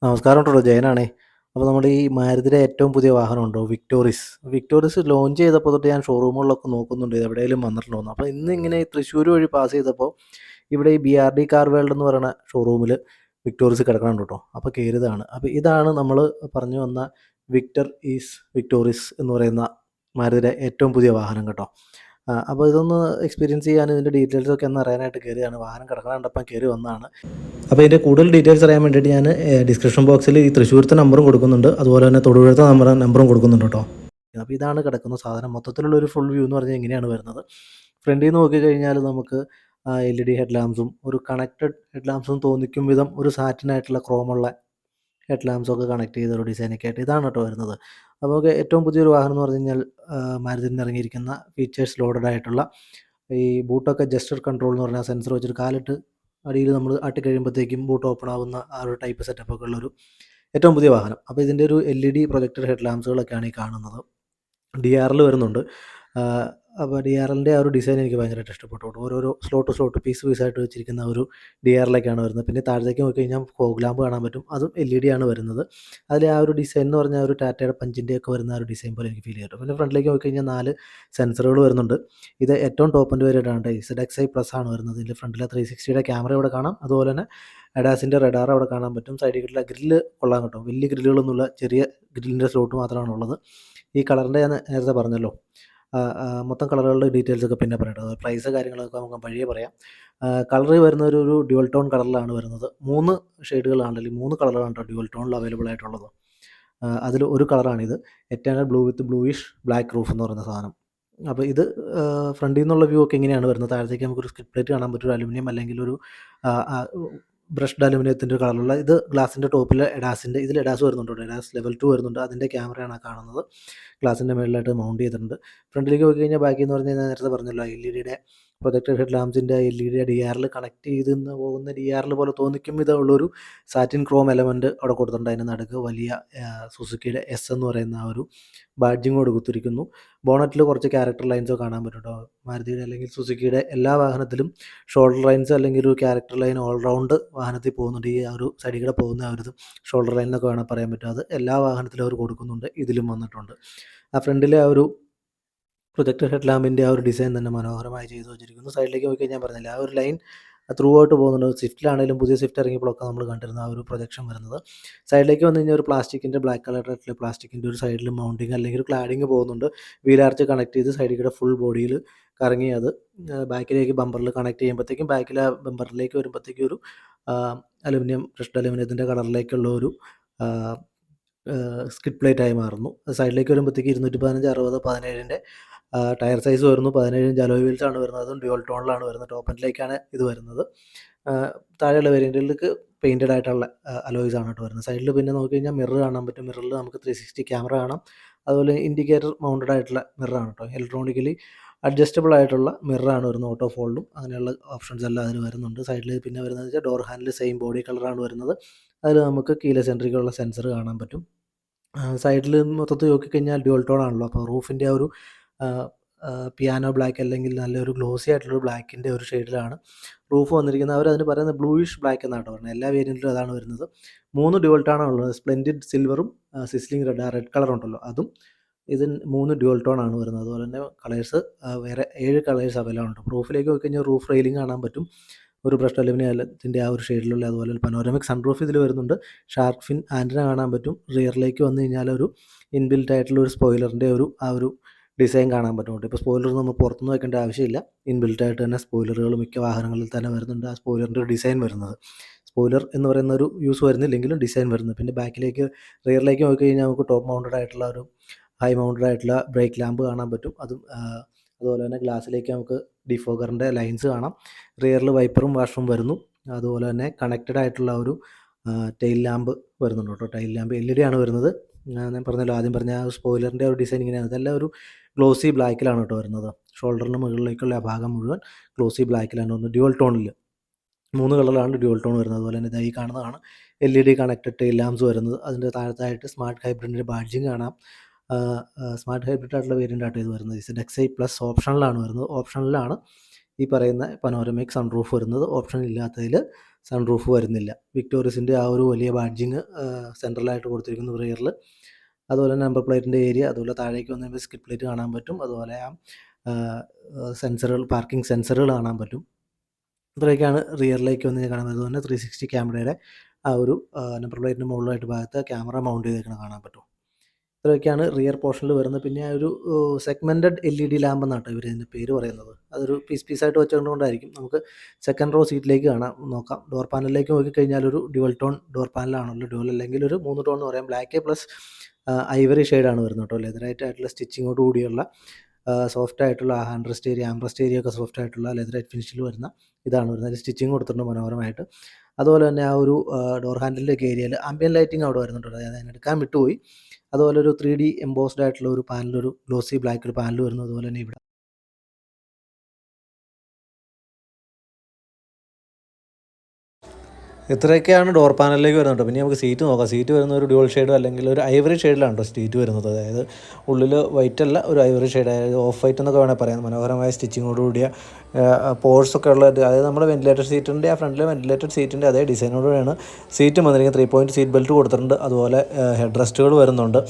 നമസ്കാരം കേട്ടോ, ജയനാണേ. അപ്പോൾ നമ്മുടെ ഈ മാരുതിയുടെ ഏറ്റവും പുതിയ വാഹനമുണ്ടോ, വിക്ടോറിസ്. വിക്ടോറിസ് ലോഞ്ച് ചെയ്തപ്പോൾ തൊട്ട് ഞാൻ ഷോറൂമുകളിലൊക്കെ നോക്കുന്നുണ്ട് ഇത് എവിടെയെങ്കിലും വന്നിട്ടുണ്ടോയെന്ന്. അപ്പോൾ ഇന്ന് ഇങ്ങനെ തൃശ്ശൂർ വഴി പാസ് ചെയ്തപ്പോൾ ഇവിടെ ഈ BRD കാർ വേൾഡ് എന്ന് പറയുന്ന ഷോറൂമിൽ വിക്ടോറിസ് കിടക്കണുണ്ട് കേട്ടോ. അപ്പോൾ കയറിയതാണ്. അപ്പോൾ ഇതാണ് നമ്മൾ പറഞ്ഞു വന്ന വിക്ടോറിസ് എന്ന് പറയുന്ന മാരുതിയുടെ ഏറ്റവും പുതിയ വാഹനം കേട്ടോ. അപ്പോൾ ഇതൊന്ന് എക്സ്പീരിയൻസ് ചെയ്യാൻ ഇതിൻ്റെ ഡീറ്റെയിൽസൊക്കെ ഒന്ന് അറിയാനായിട്ട് കയറിയാണ്. വാഹനം കിടക്കണ കണ്ടപ്പം കയറി വന്നതാണ്. അപ്പോൾ ഇതിൻ്റെ കൂടുതൽ ഡീറ്റെയിൽസ് അറിയാൻ വേണ്ടിയിട്ട് ഞാൻ ഡിസ്ക്രിപ്ഷൻ ബോക്സിൽ ഈ തൃശ്ശൂരത്തെ നമ്പറും കൊടുക്കുന്നുണ്ട്, അതുപോലെ തന്നെ തൊടുപുഴത്തെ നമ്പറും കൊടുക്കുന്നുണ്ട് കേട്ടോ. അപ്പോൾ ഇതാണ് കിടക്കുന്ന സാധനം. മൊത്തത്തിലുള്ള ഒരു ഫുൾ വ്യൂ എന്ന് പറഞ്ഞാൽ ഇങ്ങനെയാണ് വരുന്നത്. ഫ്രണ്ടിൽ നിന്ന് നോക്കിക്കഴിഞ്ഞാൽ നമുക്ക് LED ഹെഡ് ലാംപ്സും ഒരു കണക്റ്റഡ് ഹെഡ് ലാംപ്സും തോന്നിക്കും വിധം ഒരു സാറ്റിനായിട്ടുള്ള ക്രോമുള്ള ഹെഡ് ലാംപ്സൊക്കെ കണക്ട് ചെയ്ത ഒരു ഡിസൈനൊക്കെ ആയിട്ട് ഇതാണ് കേട്ടോ വരുന്നത്. അപ്പോൾ ഏറ്റവും പുതിയൊരു വാഹനം എന്ന് പറഞ്ഞു കഴിഞ്ഞാൽ മാരുതിയിൽ നിന്ന് ഇറങ്ങിയിരിക്കുന്ന ഫീച്ചേഴ്സ് ലോഡഡ് ആയിട്ടുള്ള ഈ ബൂട്ടൊക്കെ ജസ്റ്റർ കൺട്രോൾ എന്ന് പറഞ്ഞാൽ സെൻസർ വെച്ചിട്ട് കാലിട്ട് അടിയിൽ നമ്മൾ ആട്ടി കഴിയുമ്പോഴത്തേക്കും ബൂട്ട് ഓപ്പൺ ആവുന്ന ആ ഒരു ടൈപ്പ് സെറ്റപ്പൊക്കെ ഉള്ളൊരു ഏറ്റവും പുതിയ വാഹനം. അപ്പോൾ ഇതിൻ്റെ ഒരു LED പ്രൊജക്ടഡ് ഹെഡ് ലാംപ്സുകളൊക്കെയാണ് ഈ കാണുന്നത്. DRL വരുന്നുണ്ട്. അപ്പോൾ DRLൻ്റെ ആ ഒരു ഡിസൈൻ എനിക്ക് ഭയങ്കരമായിട്ട് ഇഷ്ടപ്പെട്ടു. ഓരോരോ സ്ലോട്ട് പീസായിട്ട് വെച്ചിരിക്കുന്ന ഒരു DRLൊക്കെയാണ് വരുന്നത്. പിന്നെ താഴത്തേക്ക് നോക്കി കഴിഞ്ഞാൽ ഫോഗ് ലാമ്പ് കാണാൻ പറ്റും. അതും LED ആണ് വരുന്നത്. അതിൽ ആ ഒരു ഡിസൈൻ എന്ന് പറഞ്ഞാൽ ഒരു ടാറ്റയുടെ പഞ്ചിൻ്റെയൊക്കെ വരുന്ന ആ ഒരു ഡിസൈൻ പോലെ എനിക്ക് ഫീൽ ചെയ്തു. പിന്നെ ഫ്രണ്ടിലേക്ക് നോക്കി കഴിഞ്ഞാൽ 4 സെൻസറുകൾ വരുന്നുണ്ട്. ഇത് ഏറ്റവും ടോപ്പ് എൻഡ് വേരിയൻ്റാണ്. ZXi+ ആണ് വരുന്നത്. ഇതിൽ ഫ്രണ്ടിലെ 360യുടെ ക്യാമറ ഇവിടെ കാണാം. അതുപോലെ തന്നെ ADASൻ്റെ റഡാർ അവിടെ കാണാൻ പറ്റും. സൈഡിലുള്ള ഗ്രില്ല് കൊള്ളാൻ കിട്ടും. വലിയ ഗ്രില്ലുകളൊന്നുമില്ല, ചെറിയ ഗ്രില്ലിൻ്റെ സ്ലോട്ട് മാത്രമാണ് ഉള്ളത്. ഈ കളറിൻ്റെ ഞാൻ നേരത്തെ പറഞ്ഞല്ലോ. മൊത്തം കളറുകളുടെ ഡീറ്റെയിൽസൊക്കെ പിന്നെ പറയട്ടെ. പ്രൈസ് കാര്യങ്ങളൊക്കെ നമുക്ക് വഴിയേ പറയാം. കളർ വരുന്ന ഒരു ഡ്യുവൽ ടോൺ കളറിലാണ് വരുന്നത്. 3 ഷെയ്ഡുകളാണ്, അല്ലെങ്കിൽ 3 കളറാണ് കേട്ടോ ഡ്യുവൽ ടോണിൽ അവൈലബിൾ ആയിട്ടുള്ളത്. അതിൽ ഒരു കളറാണിത്. Eternal blue with bluish black roof എന്ന് പറയുന്ന സാധനം. അപ്പോൾ ഇത് ഫ്രണ്ടിൽ നിന്നുള്ള വ്യൂ ഒക്കെ ഇങ്ങനെയാണ് വരുന്നത്. താഴത്തേക്ക് നമുക്കൊരു സ്കിഡ് പ്ലേറ്റ് കാണാൻ പറ്റും, ഒരു അലുമിനിയം അല്ലെങ്കിൽ ഒരു ബ്രഷ്ഡ് അലുമിനിയത്തിൻ്റെ കളറുള്ള. ഇത് ഗ്ലാസിൻ്റെ ടോപ്പിൽ ഇതിൽ എഡാസ് വരുന്നുണ്ട്. എഡാസ് ലെവൽ 2 വരുന്നുണ്ട്. അതിൻ്റെ ക്യാമറയാണ് കാണുന്നത്. ഗ്ലാസിൻ്റെ മേളിലായിട്ട് മൗണ്ട് ചെയ്തിട്ടുണ്ട്. ഫ്രണ്ടിലേക്ക് നോക്കി കഴിഞ്ഞാൽ ബാക്കി എന്ന് പറഞ്ഞാൽ ഞാൻ നേരത്തെ പറഞ്ഞല്ലോ, LEDയുടെ പ്രൊജക്ടഡ് ഹെഡ് ലാംപ്സിൻ്റെ LED DRL കണക്ട് ചെയ്ത് പോകുന്ന DRL പോലെ തോന്നിക്കും ഇതുള്ളൊരു സാറ്റിൻ ക്രോം എലമെൻറ്റ് അവിടെ കൊടുത്തിട്ടുണ്ട്. അതിന് നടുക്ക് വലിയ സുസുക്കിയുടെ S എന്ന് പറയുന്ന ആ ഒരു ബാഡ്ജിങ് കൊടുത്തിരിക്കുന്നു. ബോണറ്റിൽ കുറച്ച് ക്യാരക്ടർ ലൈൻസോ കാണാൻ പറ്റും കേട്ടോ. മാരുതിയുടെ അല്ലെങ്കിൽ സുസുക്കിയുടെ എല്ലാ വാഹനത്തിലും ഷോൾഡർ ലൈൻസ് അല്ലെങ്കിൽ ഒരു ക്യാരക്ടർ ലൈൻ ഓൾറൗണ്ട് വാഹനത്തിൽ പോകുന്നുണ്ട്. ഈ ആ ഒരു സൈഡിൽ കൂടെ പോകുന്ന ആ ഒരു ഷോൾഡർ ലൈൻ എന്നൊക്കെ വേണം പറയാൻ പറ്റും. അത് എല്ലാ വാഹനത്തിലും അവർ കൊടുക്കുന്നുണ്ട്, ഇതിലും വന്നിട്ടുണ്ട്. ആ ഫ്രണ്ടിലെ ആ ഒരു പ്രൊജക്ടർ ഹെഡ് ലാമ്പിൻ്റെ ആ ഒരു ഡിസൈൻ തന്നെ മനോഹരമായി ചെയ്തു വെച്ചിരിക്കുന്നു. സൈഡിലേക്ക് നോക്കി കഴിഞ്ഞാൽ പറഞ്ഞില്ല, ആ ഒരു ലൈൻ ത്രൂ ഔട്ട് പോകുന്നുണ്ട്. സ്വിഫ്റ്റിലാണെങ്കിലും പുതിയ സ്വിഫ്റ്റ് ഇറങ്ങിയപ്പോഴൊക്കെ നമ്മൾ കണ്ടിരുന്ന ആ ഒരു പ്രൊജക്ഷൻ വരുന്നത്. സൈഡിലേക്ക് വന്നു കഴിഞ്ഞാൽ ഒരു പ്ലാസ്റ്റിക്കിൻ്റെ ബ്ലാക്ക് കളറായിട്ടുള്ള പ്ലാസ്റ്റിക്കിൻ്റെ ഒരു സൈഡിൽ മൗണ്ടിങ് അല്ലെങ്കിൽ ഒരു ക്ലാഡിങ് പോകുന്നുണ്ട്. വീലാർച്ച് കണക്ട് ചെയ്ത് സൈഡിൽ കൂടെ ഫുൾ ബോഡിയിൽ കറങ്ങി അത് ബാക്കിലേക്ക് ബമ്പറിൽ കണക്ട് ചെയ്യുമ്പോഴത്തേക്കും ബാക്കിലെ ബമ്പറിലേക്ക് വരുമ്പോഴത്തേക്കും ഒരു അലുമിനിയം ബ്രഷ്ഡ് അലുമിനിയത്തിൻ്റെ കളറിലേക്കുള്ള ഒരു സ്കിഡ് പ്ലേറ്റായി മാറുന്നു. സൈഡിലേക്ക് വരുമ്പോഴത്തേക്ക് 215 60 17ൻ്റെ ടയർ സൈസ് വരുന്നു. 17 ഇഞ്ച് അലോയ് വീൽസ് ആണ് വരുന്നത്. അതും ഡ്യുവൽ ടോണിലാണ് വരുന്നത്. ടോപ്പ് എൻഡിലേക്കാണ് ഇത് വരുന്നത്. താഴെയുള്ള വേരിയൻറ്റുകൾക്ക് പെയിൻറ്റഡ് ആയിട്ടുള്ള അലോയ്സ് ആണ് കേട്ടോ വരുന്നത്. സൈഡിൽ പിന്നെ നോക്കി കഴിഞ്ഞാൽ മിറർ കാണാൻ പറ്റും. മിററിൽ നമുക്ക് 360 ക്യാമറ കാണാം. അതുപോലെ ഇൻഡിക്കേറ്റർ മൗണ്ടഡ് ആയിട്ടുള്ള മിററാണ് കേട്ടോ. ഇലക്ട്രോണിക്കലി അഡ്ജസ്റ്റബിൾ ആയിട്ടുള്ള മിററാണ് വരുന്നത്. ഓട്ടോ ഫോൾഡും അങ്ങനെയുള്ള ഓപ്ഷൻസ് എല്ലാം അതിൽ വരുന്നുണ്ട്. സൈഡിൽ പിന്നെ വരുന്നത് വെച്ചാൽ ഡോർ ഹാൻഡിൽ സെയിം ബോഡി കളറാണ് വരുന്നത്. അതിൽ നമുക്ക് കീലെസ് എൻട്രിക്കുള്ള സെൻസർ കാണാൻ പറ്റും. സൈഡിൽ മൊത്തത്തിൽ നോക്കിക്കഴിഞ്ഞാൽ ഡ്യുവൽ ടോൺ ആണല്ലോ. അപ്പോൾ റൂഫിൻ്റെ ആ ഒരു പിയാനോ ബ്ലാക്ക് അല്ലെങ്കിൽ നല്ലൊരു ഗ്ലോസി ആയിട്ടുള്ളൊരു ബ്ലാക്കിൻ്റെ ഒരു ഷെയ്ഡിലാണ് റൂഫ് വന്നിരിക്കുന്നത്. അവരതിന് പറയുന്നത് ബ്ലൂയിഷ് ബ്ലാക്ക് എന്നാണ് പറഞ്ഞത്. എല്ലാ വേരിയൻറ്റിലും അതാണ് വരുന്നത്. 3 ഡ്യുവൽ ടോൺ ആണുള്ളത്. സ്പ്ലെൻഡിഡ് സിൽവറും സിസ്ലിംഗ് റെഡ് കളർ ഉണ്ടല്ലോ, അതും. ഇത് 3 ഡ്യുവൽ ടോൺ ആണ് വരുന്നത്. അതുപോലെ തന്നെ കളേഴ്സ് വേറെ 7 കളേഴ്സ് അവൈലബിൾ ഉണ്ട്. റൂഫിലേക്ക് നോക്കി കഴിഞ്ഞാൽ റൂഫ് റെയിലിംഗ് കാണാൻ പറ്റും. ഒരു ബ്രഷ്ഡ് അലുമിനിയത്തിൻ്റെ ആ ഒരു ഷെയ്ഡിലുള്ള. അതുപോലെ ഒരു പനോരമിക് സൺറൂഫ് ഇതിൽ വരുന്നുണ്ട്. ഷാർക്ക് ഫിൻ ആൻറ്റിന കാണാൻ പറ്റും. റിയറിലേക്ക് വന്നു കഴിഞ്ഞാൽ ഒരു ഇൻബിൽറ്റ് ആയിട്ടുള്ള ഒരു സ്പോയിലറിൻ്റെ ആ ഒരു ഡിസൈൻ കാണാൻ പറ്റും. ഇപ്പോൾ സ്പോയിലർ നമ്മൾ പുറത്തുനിന്ന് വെക്കേണ്ട ആവശ്യമില്ല. ഇൻബിൽറ്റ് ആയിട്ട് തന്നെ സ്പോയിലറുകൾ മിക്ക വാഹനങ്ങളിൽ തന്നെ വരുന്നുണ്ട്. ആ സ്പോയിലറിൻ്റെ ഒരു ഡിസൈൻ വരുന്നത്. സ്പോയിലർ എന്ന് പറയുന്ന ഒരു യൂസ് വരുന്നില്ലെങ്കിലും ഡിസൈൻ വരുന്നത്. പിന്നെ റിയറിലേക്ക് നോക്കി കഴിഞ്ഞാൽ നമുക്ക് ടോപ്പ് മൗണ്ടഡ് ആയിട്ടുള്ള ഒരു ഹൈ മൗണ്ടഡ് ആയിട്ടുള്ള ബ്രേക്ക് ലാമ്പ് കാണാൻ പറ്റും. അതുപോലെ തന്നെ ഗ്ലാസ്സിലേക്ക് നമുക്ക് ഡിഫോഗറിൻ്റെ ലൈൻസ് കാണാം. റിയറിൽ വൈപ്പറും വാഷറും വരുന്നു. അതുപോലെ തന്നെ കണക്റ്റഡ് ആയിട്ടുള്ള ഒരു ടെയിൽ ലാമ്പ് വരുന്നുണ്ട് കേട്ടോ. ടെയിൽ ലാമ്പ് LED ആണ് വരുന്നത്. ഞാൻ പറഞ്ഞല്ലോ, ആദ്യം പറഞ്ഞ ആ സ്പോയിലറിൻ്റെ ഒരു ഡിസൈൻ ഇങ്ങനെയാണ്. ഇതെല്ലാം ഒരു ഗ്ലോസി ബ്ലാക്കിലാണ് കേട്ടോ വരുന്നത്. ഷോൾഡറിന് മുകളിലേക്കുള്ള ആ ഭാഗം മുഴുവൻ ഗ്ലോസി ബ്ലാക്കിലാണ് വരുന്നത്. ഡ്യുവൽ ടോണിൽ 3 കളറിലാണ് ഡ്യുവൽ ടോൺ വരുന്നത്. അതുപോലെ തന്നെ ഈ കാണുന്നതാണ് LED കണക്റ്റഡ് ടെയിൽ ലാംപ്സ് വരുന്നത്. അതിൻ്റെ താഴത്തായിട്ട് സ്മാർട്ട് ഹൈബ്രിഡിൻ്റെ ബാഡ്ജിങ് കാണാം. സ്മാർട്ട് ഹൈബ്രിഡ് ആയിട്ടുള്ള വേരിയൻ്റ് ആയിട്ട് ഇത് വരുന്നത്. ZXi+ ഓപ്ഷനിലാണ് വരുന്നത്. ഓപ്ഷനിലാണ് ഈ പറയുന്ന പനോരമിക് സൺറൂഫ് വരുന്നത്. ഓപ്ഷൻ ഇല്ലാത്തതിൽ സൺറൂഫ് വരുന്നില്ല. വിക്ടോറിയസിൻ്റെ ആ ഒരു വലിയ ബാഡ്ജിങ് സെൻട്രലായിട്ട് കൊടുത്തിരിക്കുന്നു റിയറിൽ. അതുപോലെ നമ്പർ പ്ലേറ്റിൻ്റെ ഏരിയ, അതുപോലെ താഴേക്ക് വന്നു കഴിയുമ്പോൾ സ്കിഡ് പ്ലേറ്റ് കാണാൻ പറ്റും. അതുപോലെ സെൻസറുകൾ, പാർക്കിംഗ് സെൻസറുകൾ കാണാൻ പറ്റും. ഇത്രയൊക്കെയാണ് റിയറിലേക്ക് വന്ന് കാണാൻ പറ്റുന്നത്. അതുപോലെ 360 ക്യാമറയുടെ ആ ഒരു നമ്പർ പ്ലേറ്റിൻ്റെ മുകളിലായിട്ട് ഭാഗത്ത് ക്യാമറ മൗണ്ട് ചെയ്തേക്കുന്നത് കാണാൻ പറ്റും. ഇത്രയൊക്കെയാണ് റിയർ പോർഷനിൽ വരുന്നത്. പിന്നെ ആ ഒരു സെഗ്മെൻറ്റഡ് LED ലാമ്പ് എന്നാട്ടോ ഇവർ ഇതിൻ്റെ പേര് പറയുന്നത്. അതൊരു പീസായിട്ട് വെച്ചുകൊണ്ടായിരിക്കും. നമുക്ക് സെക്കൻഡ് റോ സീറ്റിലേക്ക് നോക്കാം. ഡോർ പാനലിലേക്ക് നോക്കിക്കഴിഞ്ഞാൽ ഒരു ഡ്യുവൽ ടോൺ ഡോർ പാനലാണല്ലോ. ഡ്യുവൽ അല്ലെങ്കിൽ ഒരു 3 ടോൺ എന്ന് പറയാം. ബ്ലാക്ക് പ്ലസ് ഐവറി ഷെയ്ഡാണ് വരുന്നത് കേട്ടോ. ലെതറായിട്ടായിട്ടുള്ള സ്റ്റിച്ചിങ്ങോട് കൂടിയുള്ള സോഫ്റ്റ് ആയിട്ടുള്ള hand rest area, armrest area ഒക്കെ സോഫ്റ്റ് ആയിട്ടുള്ള ലെതറൈറ്റ് ഫിനിഷിൽ വരുന്ന ഇതാണ് വരുന്നത്. അതിൽ സ്റ്റിച്ചിങ് കൊടുത്തിട്ടുണ്ട് മനോഹരമായിട്ട്. അതുപോലെ തന്നെ ആ ഒരു ഡോർ ഹാൻഡിലിൻ്റെ ഒക്കെ ഏരിയയിൽ ആംബിയൻ ലൈറ്റിംഗ് അവിടെ വരുന്നുണ്ട്. അതായത് അതിനെടുക്കാൻ വിട്ടുപോയി. അതുപോലെ ഒരു 3D എംബോസ്ഡ് ആയിട്ടുള്ള ഒരു പാനൽ, ഒരു ഗ്ലോസി ബ്ലാക്ക് ഒരു പാനൽ വരുന്നു. അതുപോലെ തന്നെ ഇവിടെ ഇത്രയൊക്കെയാണ് ഡോർ പാനലിലേക്ക് വരുന്നത്. പിന്നെ നമുക്ക് സീറ്റ് നോക്കാം. സീറ്റ് വരുന്ന ഒരു ഡ്യുവൽ ഷെയ്ഡോ അല്ലെങ്കിൽ ഒരു ഐവറി ഷെയ്ഡിലാണ് കേട്ടോ സീറ്റ് വരുന്നത്. അതായത് ഉള്ളിൽ വൈറ്റ് അല്ല, ഒരു ഐവറി ഷെയ്ഡ്, അതായത് ഓഫ് വൈറ്റ് എന്നൊക്കെ വേണമെങ്കിൽ പറയാം. മനോഹരമായ സ്റ്റിച്ചിങ്ങോട് കൂടിയ പോർട്സൊക്കെ ഉള്ള, അതായത് നമ്മുടെ വെന്റിലേറ്റഡ് സീറ്റിൻ്റെ, ആ ഫ്രണ്ടിലെ വെന്റിലേറ്റഡ് സീറ്റിൻ്റെ അതേ ഡിസൈനോടെയാണ് സീറ്റ് വന്നിരിക്കുന്നത്. 3 പോയിൻറ്റ് സീറ്റ് ബെൽറ്റ് കൊടുത്തിട്ടുണ്ട്. അതുപോലെ ഹെഡ് റെസ്റ്റുകൾ വരുന്നുണ്ട്.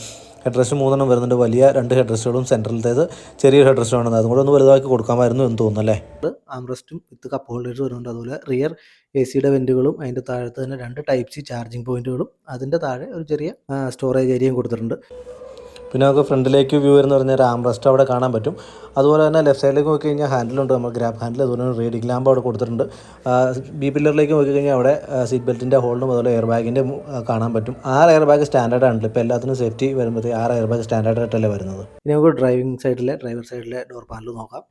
ഹെഡ് റെസ്റ്റ് 3 വരുന്നുണ്ട്. വലിയ 2 ഹെഡ് റെസ്റ്റുകളും സെൻട്രലത്തേത് ചെറിയൊരു ഹെഡ് റെസ്റ്റുമാണ്. അതും കൂടെ ഒന്ന് വലുതാക്കി കൊടുക്കാമായിരുന്നു എന്ന് തോന്നുന്നു അല്ലേ. ആംറെസ്റ്റും വിത്ത് കപ്പ് ഹോൾഡേഴ്സ് വരുന്നുണ്ട്. അതുപോലെ റിയർ AC വെൻറ്റുകളും അതിൻ്റെ താഴത്ത് തന്നെ 2 ടൈപ്പ് സി ചാർജിങ് പോയിന്റുകളും അതിൻ്റെ താഴെ ഒരു ചെറിയ സ്റ്റോറേജ് ഏരിയയും കൊടുത്തിട്ടുണ്ട്. പിന്നെ നമുക്ക് ഫ്രണ്ടിലേക്ക് വ്യൂ എന്ന് പറഞ്ഞാൽ ആംറെസ്റ്റ് അവിടെ കാണാൻ പറ്റും. അതുപോലെ തന്നെ ലെഫ്റ്റ് സൈഡിലേക്ക് നോക്കി കഴിഞ്ഞാൽ ഹാൻഡിലുണ്ട്, നമ്മൾ ഗ്രാബ് ഹാൻഡിൽ. അതുപോലെ തന്നെ റീഡിംഗ് ലാമ്പ് അവിടെ കൊടുത്തിട്ടുണ്ട്. ബി പില്ലറിലേക്ക് നോക്കി കഴിഞ്ഞാൽ അവിടെ സീറ്റ് ബെൽറ്റിൻ്റെ ഹോൾഡും അതുപോലെ എയർ ബാഗിൻ്റെ കാണാൻ പറ്റും. 6 എയർ ബാഗ് സ്റ്റാൻഡേർഡ് ആണല്ലോ ഇപ്പോൾ എല്ലാത്തിനും. സേഫ്റ്റി വരുമ്പോഴത്തേക്ക് 6 എയർ ബാഗ് സ്റ്റാൻഡേർഡ് ആയിട്ടല്ലേ വരുന്നത്. ഇനി നമുക്ക് ഡ്രൈവർ സൈഡിലെ ഡോർ പാനൽ നോക്കാം.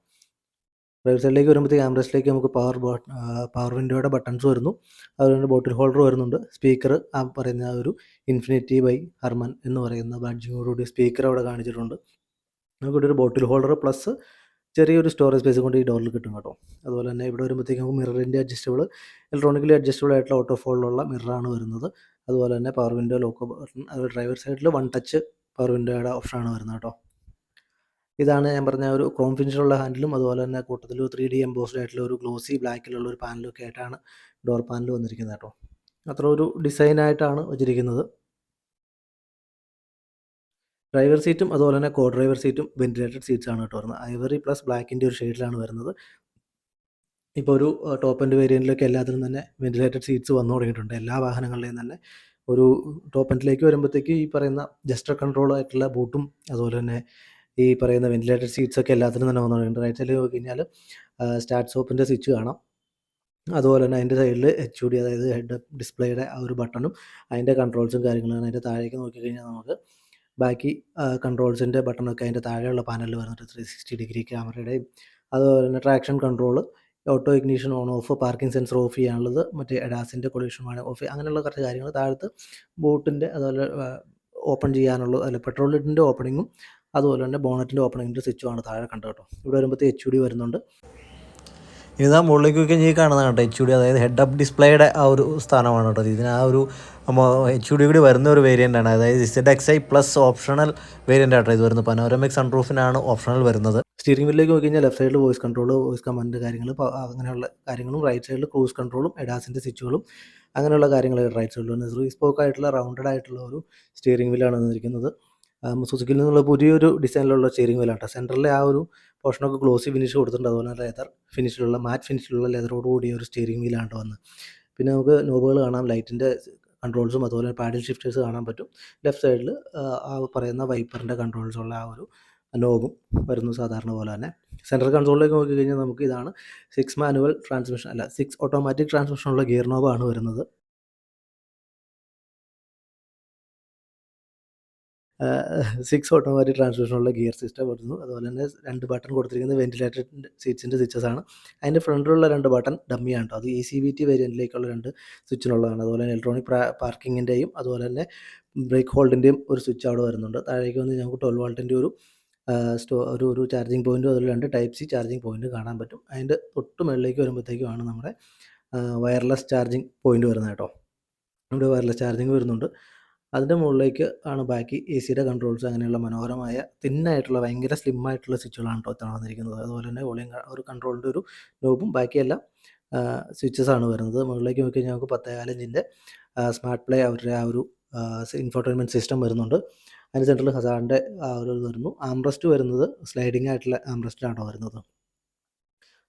ഡ്രൈവർ സൈഡിലേക്ക് വരുമ്പോഴത്തേക്ക് ആംറെസ്റ്റിലേക്ക് നമുക്ക് പവർ വിൻഡോയുടെ ബട്ടൺസ് വരുന്നു. അതുപോലെ ബോട്ടിൽ ഹോൾഡർ വരുന്നുണ്ട്. സ്പീക്കർ, ആ പറയുന്ന ഒരു ഇൻഫിനിറ്റി ബൈ ഹർമൻ എന്ന് പറയുന്ന ബാഡ്ജിങ്ങോടുകൂടി സ്പീക്കർ അവിടെ കാണിച്ചിട്ടുണ്ട്. നമുക്കിവിടെ ഒരു ബോട്ടിൽ ഹോൾഡർ പ്ലസ് ചെറിയൊരു സ്റ്റോറേജ് സ്പേസ് കൊണ്ട് ഈ ഡോറിൽ കിട്ടും കേട്ടോ. അതുപോലെ തന്നെ ഇവിടെ വരുമ്പോഴത്തേക്ക് നമുക്ക് മിററിൻ്റെ അഡ്ജസ്റ്റബിൾ, ഇലക്ട്രോണിക്കലി അഡ്ജസ്റ്റബിൾ ആയിട്ടുള്ള ഓട്ടോ ഫോൾഡുള്ള മിററാണ് വരുന്നത്. അതുപോലെ തന്നെ പവർ വിൻഡോ ലോക്കോ ബട്ടൺ, അതുപോലെ ഡ്രൈവർ സൈഡിൽ 1 ടച്ച് പവർ വിൻഡോയുടെ ഓപ്ഷനാണ് വരുന്നത് കേട്ടോ. ഇതാണ് ഞാൻ പറഞ്ഞ ഒരു ക്രോം ഫിനിഷിലുള്ള ഹാൻഡിലും അതുപോലെ തന്നെ കൂട്ടത്തിൽ 3D എംബോസ്ഡ് ആയിട്ടുള്ള ഒരു ഗ്ലോസി ബ്ലാക്കിലുള്ള ഒരു പാനലൊക്കെ ആയിട്ടാണ് ഡോർ പാനൽ വന്നിരിക്കുന്നത് കേട്ടോ. അത്ര ഒരു ഡിസൈനായിട്ടാണ് വെച്ചിരിക്കുന്നത്. ഡ്രൈവർ സീറ്റും അതുപോലെ തന്നെ കോ ഡ്രൈവർ സീറ്റും വെന്റിലേറ്റഡ് സീറ്റ്സ് ആണ് കേട്ടോ വരുന്നത്. ഐവറി പ്ലസ് ബ്ലാക്കിൻ്റെ ഒരു ഷെയ്ഡിലാണ് വരുന്നത്. ഇപ്പോൾ ഒരു ടോപ്പ് എൻഡ് വേരിയൻറ്റിലൊക്കെ എല്ലാത്തിനും തന്നെ വെന്റിലേറ്റഡ് സീറ്റ്സ് വന്നു തുടങ്ങിയിട്ടുണ്ട്. എല്ലാ വാഹനങ്ങളുടെയും തന്നെ ഒരു ടോപ്പ് എൻഡിലേക്ക് വരുമ്പോഴത്തേക്ക് ഈ പറയുന്ന ജസ്റ്റർ കൺട്രോൾ ആയിട്ടുള്ള ബൂട്ടും അതുപോലെ തന്നെ ഈ പറയുന്ന വെന്റിലേറ്റഡ് സീറ്റ്സൊക്കെ എല്ലാത്തിനും തന്നെ വന്നു തുടങ്ങിയിട്ടുണ്ട്. റൈറ്റ് സൈഡിൽ നോക്കി കഴിഞ്ഞാൽ സ്റ്റാർട്ട് സ്റ്റോപ്പിൻ്റെ സ്വിച്ച് കാണാം. അതുപോലെ തന്നെ അതിൻ്റെ സൈഡിൽ HUD, അതായത് ഹെഡ് അപ്പ് ഡിസ്പ്ലേയുടെ ആ ഒരു ബട്ടണും അതിൻ്റെ കൺട്രോൾസും കാര്യങ്ങളാണ്. അതിൻ്റെ താഴേക്ക് നോക്കിക്കഴിഞ്ഞാൽ നമുക്ക് ബാക്കി കൺട്രോൾസിൻ്റെ ബട്ടണൊക്കെ അതിൻ്റെ താഴെയുള്ള പാനലിൽ വരുന്നുണ്ട്. 360 ഡിഗ്രി ക്യാമറയുടെയും അതുപോലെ തന്നെ traction control, auto ignition on of, parking sensor of ചെയ്യാനുള്ളത്, മറ്റേ എഡാസിൻ്റെ കൊളിഷൻ ഓഫ്, അങ്ങനെയുള്ള കുറച്ച് കാര്യങ്ങൾ. താഴത്ത് ബോട്ടിൻ്റെ അതുപോലെ ഓപ്പൺ ചെയ്യാനുള്ള, അല്ല പെട്രോൾ ലിഡിൻ്റെ ഓപ്പണിങ്ങും അതുപോലെ തന്നെ ബോണറ്റിൻ്റെ ഓപ്പണിങ്ങിൻ്റെ സ്വിച്ചുമാണ് താഴെ കണ്ടത് കേട്ടോ. ഇവിടെ വരുമ്പോഴത്തേക്ക് HUD വരുന്നുണ്ട്. ഇതാ മുകളിലേക്ക് നോക്കി കഴിഞ്ഞാൽ കാണുന്നതാണ് കേട്ടോ HUD, അതായത് ഹെഡ് അപ്പ് ഡിസ്പ്ലേയുടെ ആ ഒരു സ്ഥാനമാണ് കേട്ടോ. ഇതിന് ആ ഒരു HUD കൂടി വരുന്ന ഒരു വേരിയൻ്റാണ്. അതായത് ZXi പ്ലസ് ഓപ്ഷണൽ വേരിയൻ്റ് ആട്ടോ ഇത് വരുന്നത്. പനോരമിക് സൺറൂഫിനാണ് ഓപ്ഷണൽ വരുന്നത്. സ്റ്റിയറിംഗ് വീലിലേക്ക് നോക്കി കഴിഞ്ഞാൽ ലെഫ്റ്റ് സൈഡിൽ വോയിസ് കൺട്രോൾ, വോയിസ് കമാൻഡ് കാര്യങ്ങൾ, അങ്ങനെയുള്ള കാര്യങ്ങളും, റൈറ്റ് സൈഡിൽ ക്രൂസ് കൺട്രോളും എഡാസിൻ്റെ സ്വിച്ചുകളും അങ്ങനെയുള്ള കാര്യങ്ങൾ റൈറ്റ് സൈഡിൽ വന്നത്. 3 സ്പോക്ക് ആയിട്ടുള്ള റൗണ്ടഡ് ആയിട്ടുള്ള ഒരു സ്റ്റിയറിംഗ് വീലാണ് വന്നിരിക്കുന്നത്. സുസുക്കിയിൽ നിന്നുള്ള പുതിയൊരു ഡിസൈനിലുള്ള സ്റ്റിയറിംഗ് വീലാണ്. സെൻറ്ററിലെ ആ ഒരു പോർഷനൊക്കെ ഗ്ലോസി ഫിനിഷ് കൊടുത്തിട്ടുണ്ട്. അതുപോലെ ലെതർ ഫിനിഷിലുള്ള, മാറ്റ് ഫിനിഷിലുള്ള ലെതറോട് കൂടിയ ഒരു സ്റ്റിയറിംഗ് വീലാണ് വന്നത്. പിന്നെ നമുക്ക് നോബുകൾ കാണാം, ലൈറ്റിൻ്റെ കൺട്രോൾസും അതുപോലെ പാഡിൽ ഷിഫ്റ്റേഴ്സ് കാണാൻ പറ്റും. ലെഫ്റ്റ് സൈഡിൽ ആ പറയുന്ന വൈപ്പറിൻ്റെ കൺട്രോൾസുള്ള ആ ഒരു നോബും വരുന്നു സാധാരണ പോലെ തന്നെ. സെൻട്രൽ കൺസോളിലേക്ക് നോക്കി കഴിഞ്ഞാൽ നമുക്ക് ഇതാണ് 6 മാനുവൽ ട്രാൻസ്മിഷൻ, അല്ല 6 ഓട്ടോമാറ്റിക് ട്രാൻസ്മിഷനുള്ള ഗിയർ നോബാണ് വരുന്നത്. 6 ഓട്ടോമാറ്റിക് ട്രാൻസ്മിഷനുള്ള ഗിയർ സിസ്റ്റം വരുന്നു. അതുപോലെ തന്നെ 2 ബട്ടൺ കൊടുത്തിരിക്കുന്നത് വെന്റിലേറ്റഡ് സീറ്റ്സിൻ്റെ സ്വിച്ചസാണ്. അതിൻ്റെ ഫ്രണ്ടിലുള്ള 2 ബട്ടൺ ഡമ്മിയാണ് കേട്ടോ. അത് ECVT വേരിയൻറ്റിലേക്കുള്ള 2 സ്വിച്ചിനുള്ളതാണ്. അതുപോലെ തന്നെ ഇലക്ട്രോണിക് പാർക്കിങ്ങിൻ്റെയും അതുപോലെ തന്നെ ബ്രേക്ക് ഹോൾഡിൻ്റെയും ഒരു സ്വിച്ച് അവിടെ വരുന്നുണ്ട്. താഴേക്ക് വന്ന് ഞങ്ങൾക്ക് 12 വോൾട്ടിൻ്റെ ഒരു ഒരു ചാർജിങ് പോയിൻറ്റും അതുപോലെ 2 ടൈപ്പ് സി ചാർജിങ് പോയിൻറ്റും കാണാൻ പറ്റും. അതിൻ്റെ തൊട്ട് മുകളിലേക്ക് വരുമ്പോഴത്തേക്കുമാണ് നമ്മുടെ വയർലെസ് ചാർജിങ് പോയിൻറ്റ് വരുന്നത് കേട്ടോ. ഇവിടെ വയർലെസ് ചാർജിങ് വരുന്നുണ്ട്. അതിൻ്റെ മുകളിലേക്ക് ആണ് ബാക്കി AC കൺട്രോൾസ്, അങ്ങനെയുള്ള മനോഹരമായ തിന്നായിട്ടുള്ള ഭയങ്കര സ്ലിം ആയിട്ടുള്ള സ്വിച്ചുകളാണ് കേട്ടോ വന്നിരിക്കുന്നത്. അതുപോലെ തന്നെ വോളിയം ഒരു കൺട്രോളിൻ്റെ ഒരു നോബും ബാക്കിയെല്ലാം സ്വിച്ചസ് ആണ് വരുന്നത്. മുകളിലേക്ക് നോക്കിക്കഴിഞ്ഞാൽ നമുക്ക് 10.4 ഇഞ്ചിൻ്റെ സ്മാർട്ട് പ്ലേ അവരുടെ ആ ഒരു ഇൻഫോർടൈൻമെൻറ്റ് സിസ്റ്റം വരുന്നുണ്ട്. അതിന് സെൻട്രൽ ഹസാർഡിൻ്റെ ആ ഒരു ഇത് വരുന്നു. ആംറസ്റ്റ് വരുന്നത് സ്ലൈഡിംഗ് ആയിട്ടുള്ള ആംറസ്റ്റാണ് വരുന്നത്.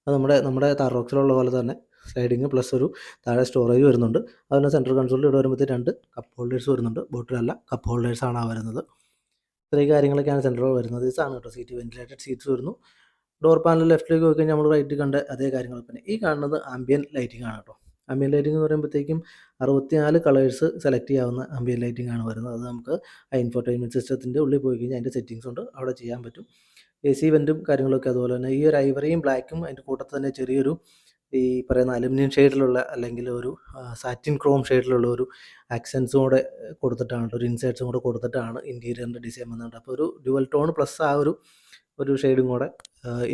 അത് നമ്മുടെ താർറോക്സിലുള്ള പോലെ തന്നെ സ്ലൈഡിങ് പ്ലസ് ഒരു താഴെ സ്റ്റോറേജ് വരുന്നുണ്ട്. അതുപോലെ സെൻട്രൽ കൺസോളിൽ ഇവിടെ വരുമ്പോഴത്തേക്ക് 2 കപ്പ് ഹോൾഡേഴ്സ് വരുന്നുണ്ട്. ബോട്ടിലല്ല, കപ്പ് ഹോൾഡേഴ്സാണ് വരുന്നത്. ഇത്രയും കാര്യങ്ങളൊക്കെയാണ് സെൻട്രൽ വരുന്നത്. ഇതാണ് കേട്ടോ സീറ്റ്. വെന്റിലേറ്റഡ് സീറ്റ്സ് വരുന്നു. ഡോർ പാനൽ ലെഫ്റ്റിലേക്ക് പോയി കഴിഞ്ഞാൽ നമ്മൾ റൈറ്റിൽ കണ്ട അതേ കാര്യങ്ങൾ തന്നെ. ഈ കാണുന്നത് ആംബിയൻറ്റ് ലൈറ്റിംഗ് ആണ് കേട്ടോ. ആംബിയൻറ്റ് ലൈറ്റിംഗ് എന്ന് പറയുമ്പോഴത്തേക്കും 64 കളേഴ്സ് സെലക്ട് ചെയ്യാവുന്ന ആംബിയൻറ്റ് ലൈറ്റിംഗ് ആണ് വരുന്നത്. അത് നമുക്ക് ആ ഇൻഫോർടൈൻമെൻറ്റ് സിസ്റ്റത്തിൻ്റെ ഉള്ളിൽ പോയി കഴിഞ്ഞാൽ അതിൻ്റെ സെറ്റിങ്സ് ഉണ്ട്, അവിടെ ചെയ്യാൻ പറ്റും. AC വെൻറ്റും കാര്യങ്ങളൊക്കെ അതുപോലെ തന്നെ. ഈ ഒരു ഐവറിയും ബ്ലാക്കും അതിൻ്റെ കൂട്ടത്തിൽ തന്നെ ചെറിയൊരു ഈ പറയുന്ന അലുമിനിയം ഷെയ്ഡിലുള്ള അല്ലെങ്കിൽ ഒരു സാറ്റിൻ ക്രോം ഷെയ്ഡിലുള്ള ഒരു ആക്സെൻസും കൂടെ കൊടുത്തിട്ടാണ്, ഒരു ഇൻസേർട്സും കൂടെ കൊടുത്തിട്ടാണ് ഇൻറ്റീരിയറിൻ്റെ ഡിസൈൻ വന്നിട്ടുണ്ട്. അപ്പോൾ ഒരു ഡ്യുവൽ ടോൺ പ്ലസ് ആ ഒരു ഷെയ്ഡും കൂടെ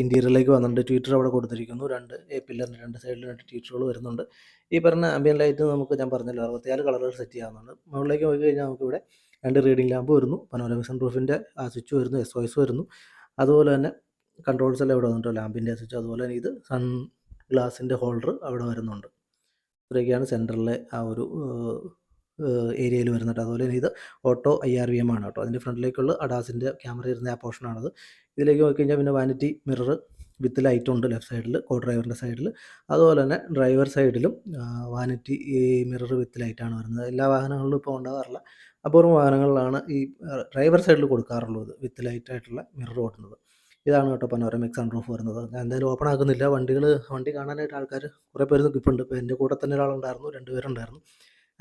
ഇൻറ്റീരിയറിലേക്ക് വന്നിട്ടുണ്ട്. ട്വീറ്റർ അവിടെ കൊടുത്തിരിക്കുന്നു. 2 പില്ലറിൻ്റെ 2 സൈഡിലും 2 ട്വീറ്ററുകൾ വരുന്നുണ്ട്. ഈ പറഞ്ഞ ആംബിയൻ ലൈറ്റ് നമുക്ക് ഞാൻ പറഞ്ഞല്ലോ 64 കളറുകൾ സെറ്റ് ചെയ്യാവുന്നതാണ്. മുകളിലേക്ക് പോയി കഴിഞ്ഞാൽ നമുക്കിവിടെ 2 റീഡിംഗ് ലാമ്പ് വരുന്നു. പനോരമിക് സൺ റൂഫിൻ്റെ ആ സ്വിച്ച് വരുന്നു. SOS വരുന്നു. അതുപോലെ തന്നെ കൺട്രോൾസ് എല്ലാം ഇവിടെ വന്നിട്ടോ, ലാമ്പിൻ്റെ സ്വിച്ച്. അതുപോലെ തന്നെ ഇത് സൺ ഗ്ലാസിൻ്റെ ഹോൾഡർ അവിടെ വരുന്നുണ്ട്. ഇത്രയൊക്കെയാണ് സെൻറ്ററിലെ ആ ഒരു ഏരിയയിൽ വരുന്നത്. അതുപോലെ തന്നെ ഇത് ഓട്ടോ IRVM ആണ് കേട്ടോ. അതിൻ്റെ ഫ്രണ്ടിലേക്കുള്ള അഡാസിൻ്റെ ക്യാമറ ഇരുന്ന ആ പോർഷനാണത്. ഇതിലേക്ക് നോക്കിക്കഴിഞ്ഞാൽ പിന്നെ വാനിറ്റി മിറർ വിത്ത് ലൈറ്റ് ഉണ്ട് ലെഫ്റ്റ് സൈഡിൽ, കോ ഡ്രൈവറിൻ്റെ സൈഡിൽ. അതുപോലെ തന്നെ ഡ്രൈവർ സൈഡിലും വാനിറ്റി മിറർ വിത്ത് ലൈറ്റാണ് വരുന്നത്. എല്ലാ വാഹനങ്ങളിലും ഇപ്പോൾ ഉണ്ടാകാറില്ല, അപൂർവ വാഹനങ്ങളിലാണ് ഈ ഡ്രൈവർ സൈഡിൽ കൊടുക്കാറുള്ളത് വിത്ത് ലൈറ്റായിട്ടുള്ള മിറർ ഓടുന്നത്. ഇതാണ് കേട്ടോ പനോരമിക് സൺറൂഫ് വരുന്നത്. ഞാൻ എന്തായാലും ഓപ്പൺ ആക്കുന്നില്ല. വണ്ടി കാണാനായിട്ട് ആൾക്കാർ കുറേ പേര് നിൽപ്പുണ്ട്. ഇപ്പോൾ എൻ്റെ കൂടെ തന്നെ ഒരാളുണ്ടായിരുന്നു, 2 പേരുണ്ടായിരുന്നു.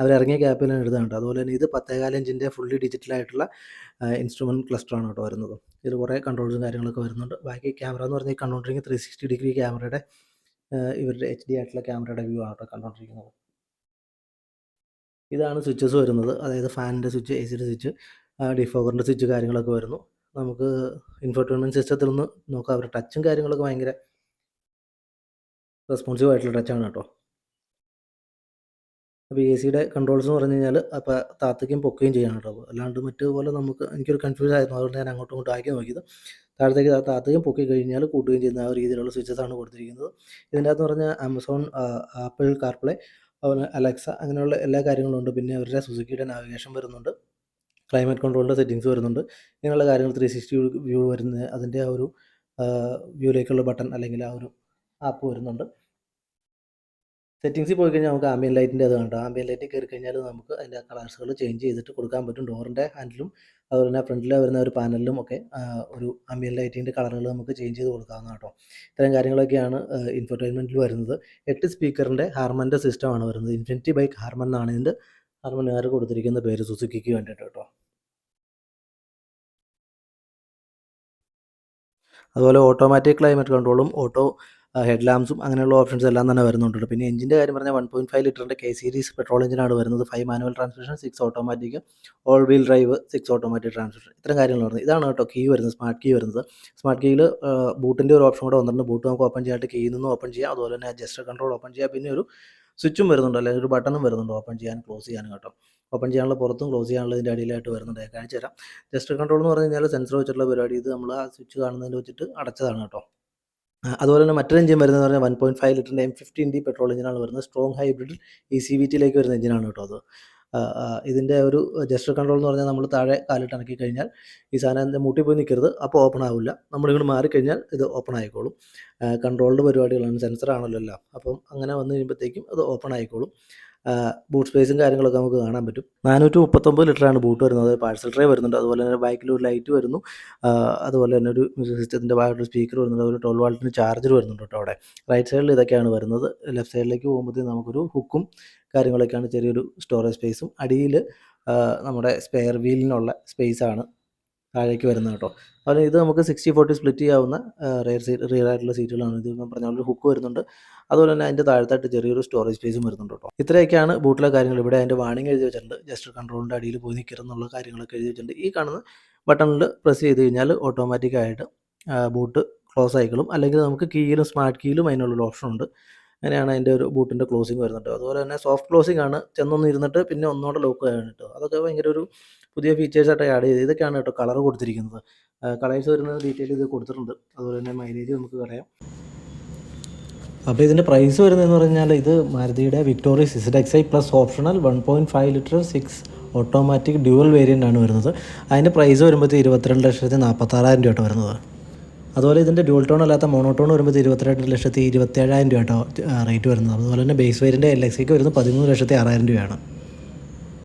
അവരിറങ്ങിയ ഗ്യാപ്പിൽ ഞാൻ എടുത്തതാണ്. അതുപോലെ തന്നെ ഇത് 10.4 ഇഞ്ചിൻ്റെ ഫുള്ളി ഡിജിറ്റലായിട്ടുള്ള ഇൻസ്ട്രുമെൻറ്റ് ക്ലസ്റ്ററാണ് കേട്ടോ വരുന്നത്. ഇതിൽ കുറേ കൺട്രോൾസും കാര്യങ്ങളൊക്കെ വരുന്നുണ്ട്. ബാക്കി ക്യാമറ എന്ന് പറഞ്ഞാൽ കണ്ടുകൊണ്ടിരിക്കുന്ന 360 ഡിഗ്രി ക്യാമറയുടെ ഇവരുടെ HD ആയിട്ടുള്ള ക്യാമറയുടെ വ്യൂ ആണ് കേട്ടോ കണ്ടുകൊണ്ടിരിക്കുന്നത്. ഇതാണ് സ്വിച്ചസ് വരുന്നത്. അതായത് ഫാനിൻ്റെ സ്വിച്ച്, ACയുടെ സ്വിച്ച്, ഡിഫോഗറിൻ്റെ സ്വിച്ച് കാര്യങ്ങളൊക്കെ വരുന്നു. നമുക്ക് ഇൻഫോർടൈൻമെൻറ്റ് സിസ്റ്റത്തിൽ നിന്ന് നോക്കാം. അവരുടെ ടച്ചും കാര്യങ്ങളൊക്കെ ഭയങ്കര റെസ്പോൺസീവ് ആയിട്ടുള്ള ടച്ചാണ് കേട്ടോ. അപ്പോൾ ACയുടെ കൺട്രോൾസ് എന്ന് പറഞ്ഞു കഴിഞ്ഞാൽ അപ്പോൾ താത്തുകയും പൊക്കുകയും ചെയ്യണം കേട്ടോ. അല്ലാണ്ട് മറ്റേപോലെ എനിക്കൊരു കൺഫ്യൂസ് ആയിരുന്നു. അതുകൊണ്ട് ഞാൻ അങ്ങോട്ടും ഇങ്ങോട്ടും ആക്കി നോക്കിയത്. താഴത്തേക്ക് താത്തുകയും പൊക്കി കഴിഞ്ഞാൽ കൂട്ടുകയും ചെയ്യുന്ന ആ രീതിയിലുള്ള സ്വിച്ചസാണ് കൊടുത്തിരിക്കുന്നത്. ഇതിൻ്റെ അകത്ത് പറഞ്ഞാൽ ആമസോൺ, ആപ്പിൾ കാർപ്ലേ, അതുപോലെ അലക്സ അങ്ങനെയുള്ള എല്ലാ കാര്യങ്ങളും ഉണ്ട്. പിന്നെ അവരുടെ സുസുക്കിയുടെ നാവിഗേഷൻ വരുന്നുണ്ട്. ക്ലൈമറ്റ് കൺട്രോളിൻ്റെ സെറ്റിങ്സ് വരുന്നുണ്ട്. ഇങ്ങനെയുള്ള കാര്യങ്ങൾ 360 വ്യൂ വരുന്ന അതിൻ്റെ ആ ഒരു വ്യൂയിലേക്കുള്ള ബട്ടൺ അല്ലെങ്കിൽ ആ ഒരു ആപ്പ് വരുന്നുണ്ട്. സെറ്റിങ്സിൽ പോയി കഴിഞ്ഞാൽ നമുക്ക് ആംബിയൻ ലൈറ്റിൻ്റെ അത് കണ്ടോ. ആംബിയൻ ലൈറ്റിൽ കയറി കഴിഞ്ഞാൽ നമുക്ക് അതിൻ്റെ കളേഴ്സുകൾ ചേഞ്ച് ചെയ്തിട്ട് കൊടുക്കാൻ പറ്റും. ഡോറിൻ്റെ ഹാൻഡിലും അതുപോലെ തന്നെ ഫ്രണ്ടിൽ വരുന്ന ഒരു പാനലിലും ഒക്കെ ഒരു ആംബിയൻ ലൈറ്റിൻ്റെ കളറുകൾ നമുക്ക് ചേഞ്ച് ചെയ്ത് കൊടുക്കാവുന്ന കേട്ടോ. ഇത്തരം കാര്യങ്ങളൊക്കെയാണ് ഇൻഫോർടൈൻമെൻറ്റിൽ വരുന്നത്. 8 സ്പീക്കറിൻ്റെ ഹാർമൻ്റെ സിസ്റ്റമാണ് വരുന്നത്. ഇൻഫിനിറ്റി ബൈക്ക് ഹാർമൻ എന്നാണ് ഇതിൻ്റെ ഹാർമനുകാർ കൊടുത്തിരിക്കുന്ന പേര് സുസുക്കിക്ക് വേണ്ടിയിട്ട് കേട്ടോ. അതുപോലെ ഓട്ടോമാറ്റിക് ക്ലൈമറ്റ് കൺട്രോളും ഹെഡ് ലാമ്പ്സും അങ്ങനെയുള്ള ഓപ്ഷൻസ് എല്ലാം തന്നെ വരുന്നുണ്ട്. പിന്നെ എഞ്ചിൻ്റെ കാര്യം പറഞ്ഞാൽ 1.5 ലിറ്ററിൻ്റെ K സീരീസ് പെട്രോൾ എഞ്ചിനാണ് വരുന്നത്. 5 manual transmission, 6 automatic, all wheel drive, 6 automatic transmission. ഇത്തരം കാര്യങ്ങൾ വരുന്നത്. ഇതാണ് കേട്ടോ കീ വരുന്നത്, സ്മാർട്ട് കീ വരുന്നത്. സ്മാർട്ട് കീയിൽ ബൂട്ടിൻ്റെ ഒരു ഓപ്ഷൻ കൂടെ വന്നിട്ടുണ്ട്. ബൂട്ട് നമുക്ക് ഓപ്പൺ ചെയ്യാനായിട്ട് കീയിൽ നിന്ന് ഓപ്പൺ ചെയ്യാം. അതുപോലെ തന്നെ ജസ്റ്റർ കൺട്രോൾ ഓപ്പൺ ചെയ്യാം. പിന്നെ ഒരു സ്വിച്ചും വരുന്നുണ്ട്, അല്ലെങ്കിൽ ഒരു ബട്ടണും വരുന്നുണ്ട് ഓപ്പൺ ചെയ്യാനും ക്ലോസ് ചെയ്യാനും കേട്ടോ. ഓപ്പൺ ചെയ്യാനുള്ള പുറത്തും ക്ലോസ് ചെയ്യാനുള്ള ഇതിൻ്റെ അടിയിലായിട്ട് വരുന്നുണ്ട്. ഞാൻ കാണിച്ചു തരാം. ജസ്റ്റർ കൺട്രോൾ എന്ന് പറഞ്ഞു കഴിഞ്ഞാൽ സെൻസർ വെച്ചിട്ടുള്ള പരിപാടി. ഇത് നമ്മൾ ആ സ്വിച്ച് കാണുന്നതിൽ വെച്ചിട്ട് അടച്ചതാണ് കേട്ടോ. അതുപോലെ തന്നെ മറ്റൊരു എഞ്ചിൻ വരുന്നതെന്ന് പറഞ്ഞാൽ 1.5 ലിറ്ററിൻ്റെ M15D പെട്രോൾ എഞ്ചിനാണ് വരുന്നത്. സ്ട്രോങ് ഹൈബ്രിഡ് ECVTയിലേക്ക് വരുന്ന എഞ്ചിനാണ് കേട്ടോ അത്. ഇതിൻ്റെ ഒരു ജസ്റ്റർ കൺട്രോൾ എന്ന് പറഞ്ഞാൽ നമ്മൾ താഴെ കാലിട്ട് ഇണക്കി കഴിഞ്ഞാൽ ഈ സാധനം മൂട്ടി പോയി നിൽക്കരുത്, അപ്പോൾ ഓപ്പൺ ആവില്ല. നമ്മളിങ്ങോട്ട് മാറിക്കഴിഞ്ഞാൽ ഇത് ഓപ്പൺ ആയിക്കോളും. കൺട്രോളിൻ്റെ പരിപാടികളാണ്, സെൻസറാണല്ലോ എല്ലാം. അപ്പം അങ്ങനെ വന്നു കഴിയുമ്പോഴത്തേക്കും അത് ഓപ്പൺ ആയിക്കോളും. ബൂട്ട് സ്പേസും കാര്യങ്ങളൊക്കെ നമുക്ക് കാണാൻ പറ്റും. 439 ലിറ്ററാണ് ബൂട്ട് വരുന്നത്. പാഴ്സൽ ട്രേ വരുന്നുണ്ട്. അതുപോലെ തന്നെ ബാക്കിൽ ഒരു ലൈറ്റ് വരുന്നു. അതുപോലെ തന്നെ ഒരു മ്യൂസിക് സിസ്റ്റത്തിൻ്റെ ഭാഗമായിട്ട് സ്പീക്കർ വരുന്നുണ്ട്. അതുപോലെ 12 വാൾട്ടിന് ചാർജർ വരുന്നുണ്ട് കേട്ടോ അവിടെ. റൈറ്റ് സൈഡിൽ ഇതൊക്കെയാണ് വരുന്നത്. ലെഫ്റ്റ് സൈഡിലേക്ക് പോകുമ്പോഴത്തേക്കും നമുക്കൊരു ഹുക്കും കാര്യങ്ങളൊക്കെയാണ്, ചെറിയൊരു സ്റ്റോറേജ് സ്പേസും. അടിയിൽ നമ്മുടെ സ്പെയർ വീലിനുള്ള സ്പേസാണ് താഴേക്ക് വരുന്നത് കേട്ടോ. അതുപോലെ ഇത് നമുക്ക് 60-40 സ്പ്ലിറ്റ് ചെയ്യാവുന്ന റിയർ ആയിട്ടുള്ള സീറ്റുകളാണ്. ഇത് ഞാൻ പറഞ്ഞ ഒരു ഹുക്ക് വരുന്നുണ്ട്. അതുപോലെ തന്നെ അതിൻ്റെ താഴത്തായിട്ട് ചെറിയൊരു സ്റ്റോറേജ് സ്പേസും വരുന്നുണ്ട് കേട്ടോ. ഇത്രയൊക്കെയാണ് ബൂട്ടിലെ കാര്യങ്ങൾ. ഇവിടെ അതിൻ്റെ വാണിംഗ് എഴുതി വെച്ചിട്ടുണ്ട്. ജസ്റ്റർ കൺട്രോളിൻ്റെ അടിയിൽ പോയി നിൽക്കരുതെന്നുള്ള കാര്യങ്ങളൊക്കെ എഴുതി വെച്ചിട്ടുണ്ട്. ഈ കാണുന്ന ബട്ടണിൽ പ്രസ് ചെയ്ത് കഴിഞ്ഞാൽ ഓട്ടോമാറ്റിക്കായിട്ട് ബൂട്ട് ക്ലോസ് ആയിക്കോളും. അല്ലെങ്കിൽ നമുക്ക് കീയിലും സ്മാർട്ട് കീയിലും അതിനുള്ളൊരു ഓപ്ഷൻ ഉണ്ട്. അങ്ങനെയാണ് അതിൻ്റെ ഒരു ബൂട്ടിൻ്റെ ക്ലോസിങ് വരുന്നുണ്ട്. അതുപോലെ തന്നെ സോഫ്റ്റ് ക്ലോസിംഗ് ആണ്. ചെന്നൊന്ന് ഇരുന്നിട്ട് പിന്നെ ഒന്നുകൂടെ ലോക്ക് ചെയ്യാൻ കേട്ടോ. അതൊക്കെ ഭയങ്കര ഒരു പുതിയ ഫീച്ചേഴ്സായിട്ട് ആഡ് ചെയ്ത്. ഇതൊക്കെയാണ് കേട്ടോ കളർ കൊടുത്തിരിക്കുന്നത്. കളേഴ്സ് വരുന്നത് ഡീറ്റെയിൽ ഇത് കൊടുത്തിട്ടുണ്ട്. അതുപോലെ തന്നെ മൈലേജ് നമുക്ക് പറയാം. അപ്പോൾ ഇതിൻ്റെ പ്രൈസ് വരുന്നതെന്ന് പറഞ്ഞാൽ ഇത് മാരുതിയുടെ Victoris ZXi plus optional 1.5 litre 6 automatic dual variant ആണ് വരുന്നത്. അതിൻ്റെ പ്രൈസ് വരുമ്പോഴത്തേക്ക് 22,46,000 രൂപ വരുന്നത്. അതുപോലെ ഇതിൻ്റെ ഡ്യുവൽ ടോൺ അല്ലാത്ത മോണോട്ടോൺ വരുമ്പോൾ 22,27,000 രൂപ റേറ്റ് വരുന്നത്. അതുപോലെ തന്നെ ബേസ് വേരിയൻ്റെ LXiക്ക് വരുന്നത് 13,06,000 രൂപയാണ്.